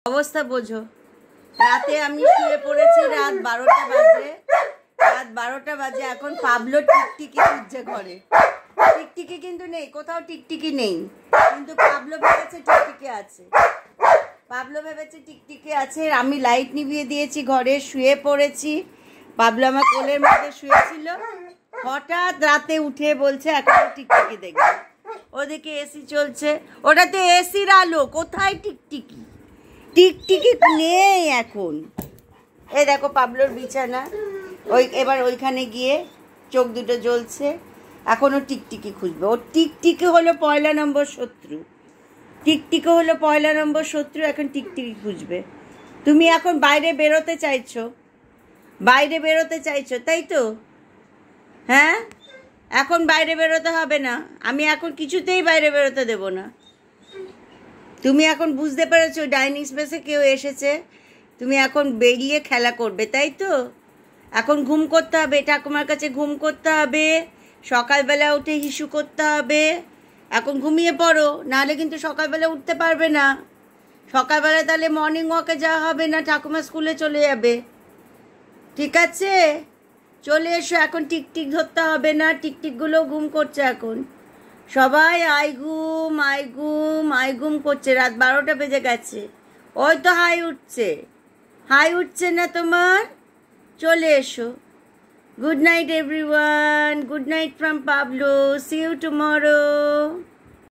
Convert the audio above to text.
অবস্থা বোঝো। রাতে আমি শুয়ে পড়েছি রাত 12টা বাজে। এখন পাবলো টিকটিকি খুঁজছে ঘরে। টিকটিকি কিন্তু নেই, কোথাও টিকটিকি নেই, কিন্তু পাবলো ভেবেছে টিকটিকি আছে। আমি লাইট নিভিয়ে দিয়েছি, ঘরে শুয়ে পড়েছি। পাবলো আমার কোলের মধ্যে শুয়েছিল। হঠাৎ রাতে উঠে বলছে এখন টিকটিকি দেখবে। ওদিকে এসি চলছে, ওটাতে এসির আলো, কোথায় টিকটিকি? টিকটিকি নেই এখন। এই দেখো পাবলোর বিছানা, এবার ওইখানে গিয়ে চোখ দুটো জ্বলছে। এখনও টিকটিকি খুঁজবে। ও টিকটিকি হলো পয়লা নম্বর শত্রু। এখন টিকটিকি খুঁজবে। তুমি এখন বাইরে বেরোতে চাইছো, তাই তো? হ্যাঁ, এখন বাইরে বেরোতে হবে না। আমি এখন কিছুতেই বাইরে বেরোতে দেব না। তুমি এখন বুঝতে পেরেছো ডাইনিং স্পেসে কেউ এসেছে, তুমি এখন বেরিয়ে খেলা করবে, তাই তো? এখন ঘুম করতে হবে, ঠাকুমার কাছে ঘুম করতে হবে, সকালবেলা উঠে হিসু করতে হবে। এখন ঘুমিয়ে পড়ো, নাহলে কিন্তু সকালবেলা উঠতে পারবে না। সকালবেলা তাহলে মর্নিং ওয়াকে যাওয়া হবে না, ঠাকুমা স্কুলে চলে যাবে। ঠিক আছে, চলে এসো। এখন টিকটিক ধরতে হবে না, টিকটিকগুলো ঘুম করছে এখন। সবাই আই ঘুম করছে। রাত 12টা বেজে গেছে। ওই তো হাই উঠছে না তোমার? চলে এসো। Good night everyone, good night from Pablo, see you tomorrow.